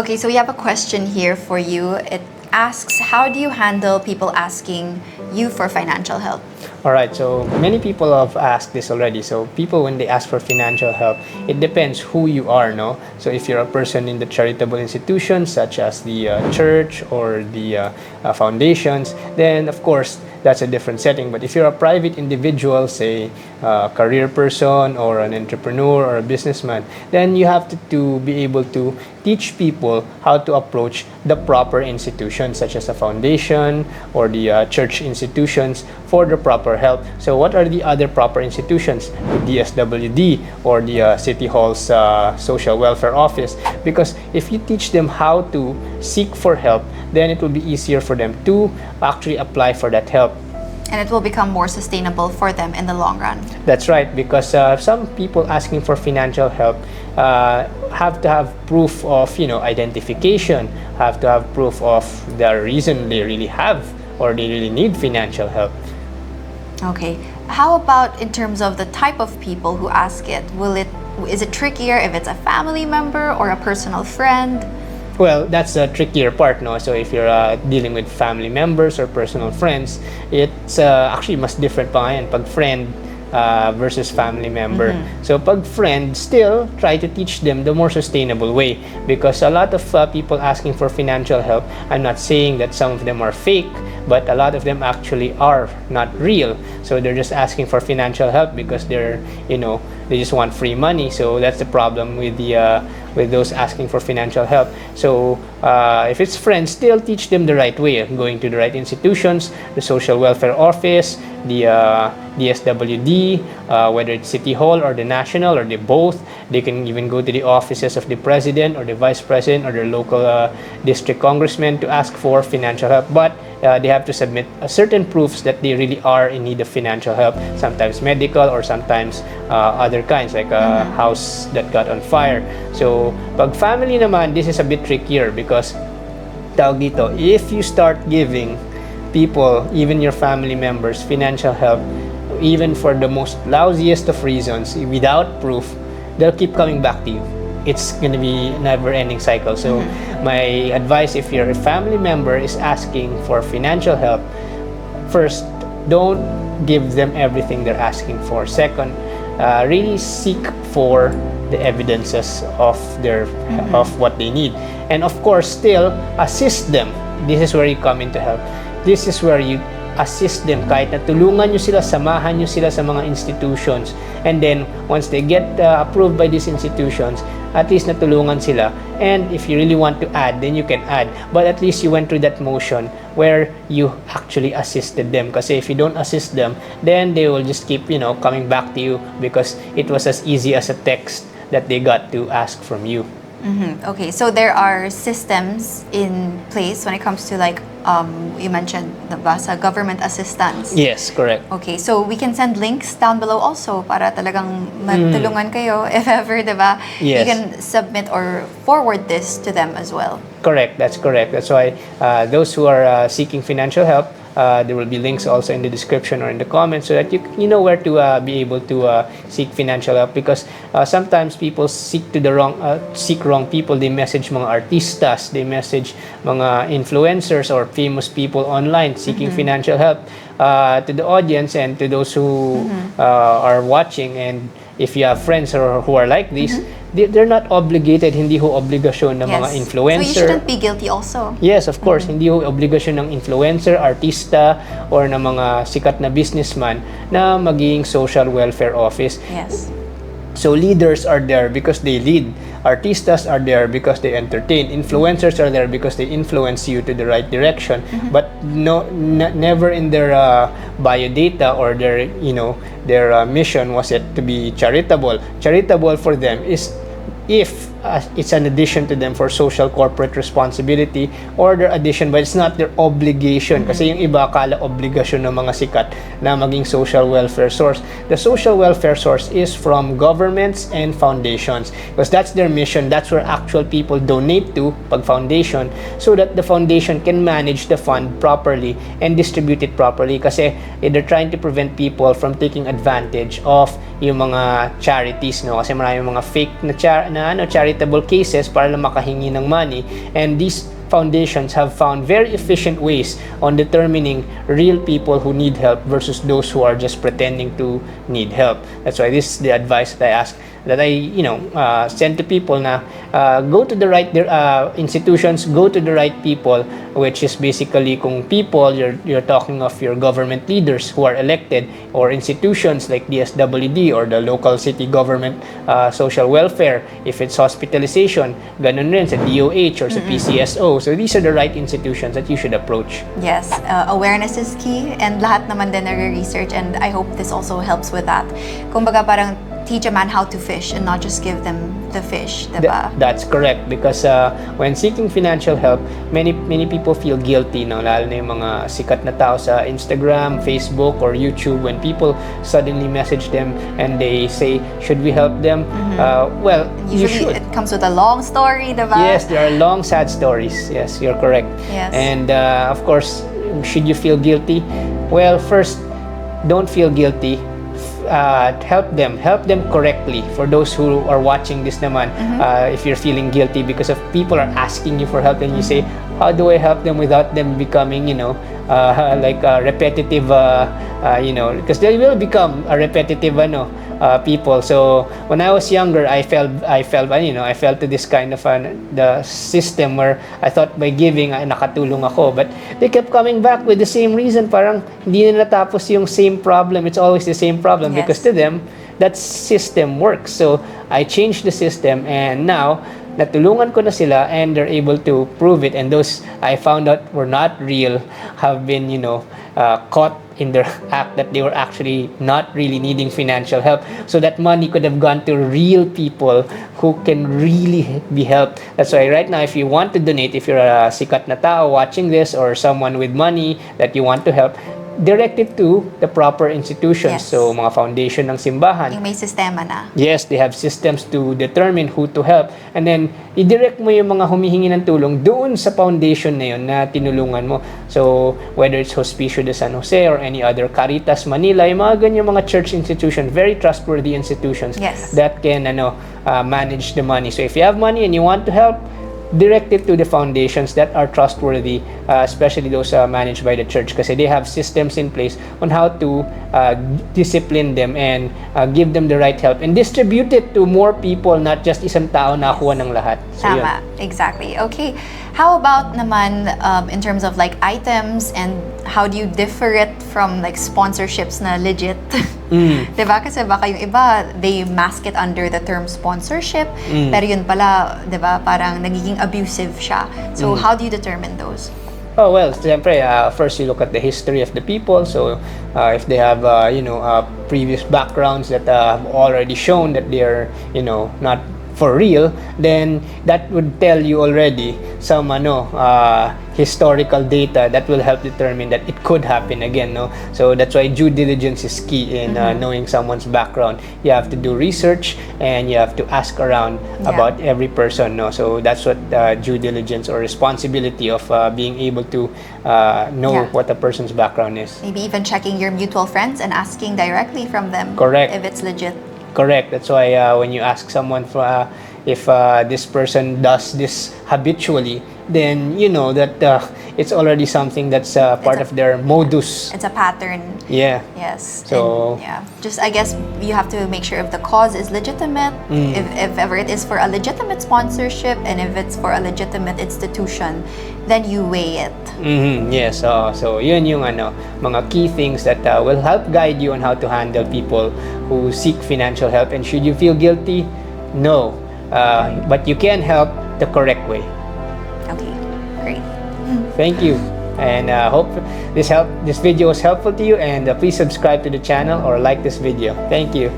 Okay, so we have a question here for you. It asks, how do you handle people asking you for financial help? All right, so many people have asked this already. So people, when they ask for financial help, it depends who you are, no? So if you're a person in the charitable institutions such as the church or the foundations, then of course that's a different setting. But if you're a private individual, say a career person or an entrepreneur or a businessman, then you have to be able to teach people how to approach the proper institutions such as a foundation or the church institutions for the proper help. So what are the other proper institutions? The DSWD or the City Hall's Social Welfare Office. Because if you teach them how to seek for help, then it will be easier for them to actually apply for that help. And it will become more sustainable for them in the long run. That's right, because some people asking for financial help have to have proof of, identification, have to have proof of the reason they really have or they really need financial help. Okay. How about in terms of the type of people who ask it? Is it trickier if it's a family member or a personal friend? Well, that's the trickier part, no? So if you're dealing with family members or personal friends, it's actually mas different pa yan pag friend versus family member. So pag friend, still try to teach them the more sustainable way, because a lot of people asking for financial help, I'm not saying that some of them are fake, but a lot of them actually are not real. So they're just asking for financial help because they're, they just want free money. So that's the problem with the with those asking for financial help. So if it's friends, still teach them the right way, going to the right institutions, the social welfare office, the DSWD, whether it's City Hall or the National or the both. They can even go to the offices of the president or the vice president or their local district congressman to ask for financial help. But they have to submit certain proofs that they really are in need of financial help, sometimes medical or sometimes other kinds, like a house that got on fire. So pag family naman, this is a bit trickier because tawag dito, if you start giving people, even your family members, financial help, even for the most lousiest of reasons, without proof, they'll keep coming back to you. It's going to be a never-ending cycle. So my advice, if your family member is asking for financial help, first, don't give them everything they're asking for. Second, really seek for the evidences of their of what they need, and of course, still assist them. This is where you come in to help. This is where you assist them, kahit na tulungan nyo sila, samahan nyo sila sa mga institutions, and then once they get approved by these institutions, at least natulungan sila. And if you really want to add, then you can add, but at least you went through that motion where you actually assisted them. Kasi if you don't assist them, then they will just keep coming back to you because it was as easy as a text that they got to ask from you. Okay, so there are systems in place when it comes to you mentioned sa government assistance. Yes, correct. Okay, so we can send links down below also para talagang matulungan kayo if ever, diba? Yes. You can submit or forward this to them as well. Correct, that's correct. That's why those who are seeking financial help, there will be links also in the description or in the comments so that you know where to be able to seek financial help, because sometimes people seek wrong people. They message mga artistas, they message mga influencers or famous people online seeking financial help to the audience and to those who are watching. And if you have friends who are like this, they're not obligated, hindi ho obligasyon ng mga influencer. So you shouldn't be guilty also. Yes, of course, hindi ho obligasyon ng influencer, artista, or ng mga sikat na businessman na maging social welfare office. Yes. So leaders are there because they lead. Artistas are there because they entertain. Influencers are there because they influence you to the right direction. But never in their biodata or their mission was it to be charitable. Charitable for them is if it's an addition to them for social corporate responsibility or their addition, but it's not their obligation. Kasi yung iba akala obligasyon ng mga sikat na maging social welfare source. The social welfare source is from governments and foundations because that's their mission. That's where actual people donate to pag foundation, so that the foundation can manage the fund properly and distribute it properly. Kasi they're trying to prevent people from taking advantage of yung mga charities, no? Kasi maraming mga fake na charity charitable cases para lang makahingi ng money, and these foundations have found very efficient ways on determining real people who need help versus those who are just pretending to need help. That's why this is the advice that I send to people na go to the right institutions, go to the right people, which is basically kung people, you're talking of your government leaders who are elected, or institutions like DSWD or the local city government social welfare, if it's hospitalization, ganun rin sa DOH or sa PCSO. So these are the right institutions that you should approach. Yes, awareness is key, and lahat naman din nare-research, and I hope this also helps with that. Kumbaga parang teach a man how to fish and not just give them the fish, diba? That's correct, because when seeking financial help, many people feel guilty, no? Lalo na yung mga sikat na tao sa Instagram, Facebook, or YouTube, when people suddenly message them and they say, should we help them? Well, usually you should. It comes with a long story, diba? Yes, there are long, sad stories. Yes, you're correct. Yes. And of course, should you feel guilty? Well, first, don't feel guilty. Help them correctly. For those who are watching this naman, if you're feeling guilty because of people are asking you for help, and you say, how do I help them without them becoming like repetitive, because they will become a repetitive people. So when I was younger, I fell to this kind of the system where I thought by giving nakatulong ako, but they kept coming back with the same reason. Parang hindi na natapos yung same problem. It's always the same problem. Yes. Because to them that system works. So I changed the system, and now natulungan ko na sila, and they're able to prove it, and those I found out were not real have been caught in their act, that they were actually not really needing financial help. So that money could have gone to real people who can really be helped. That's why right now, if you want to donate, if you're a sikat na tao watching this, or someone with money that you want to help, direct it to the proper institutions. Yes. So mga foundation ng simbahan. Yung may sistema na. Yes, they have systems to determine who to help. And then, i-direct mo yung mga humihingi ng tulong doon sa foundation na yun na tinulungan mo. So, whether it's Hospicio de San Jose or any other, Caritas Manila, yung mga ganyan mga church institutions, very trustworthy institutions. Yes. That can manage the money. So, if you have money and you want to help, direct it to the foundations that are trustworthy, especially those managed by the church, kasi they have systems in place on how to discipline them and give them the right help and distribute it to more people, not just isang tao nakakuha ng lahat. So, Tama, exactly. Okay, how about naman in terms of like items, and how do you differ it from like sponsorships na legit? Diba? Kasi baka yung iba, they mask it under the term sponsorship, pero yun pala, diba, parang nagiging abusive siya. So how do you determine those? Oh, well, siyempre, first you look at the history of the people. So, if they have, previous backgrounds that have already shown that they're, not for real, then that would tell you already some historical data that will help determine that it could happen again, no? So that's why due diligence is key in knowing someone's background. You have to do research, and you have to ask around about every person, no? So that's what due diligence, or responsibility of being able to know what a person's background is. Maybe even checking your mutual friends and asking directly from them. Correct. If it's legit. Correct. That's why when you ask someone for if this person does this habitually, then you know that it's already something that's part of their modus. It's a pattern. Yeah. Yes. So and, just I guess you have to make sure if the cause is legitimate, if ever it is for a legitimate sponsorship, and if it's for a legitimate institution, then you weigh it. Yes. So yun yung mga key things that will help guide you on how to handle people who seek financial help. And should you feel guilty? No. But you can help the correct way. Okay, great. Thank you, and hope this video was helpful to you, and please subscribe to the channel or like this video. Thank you.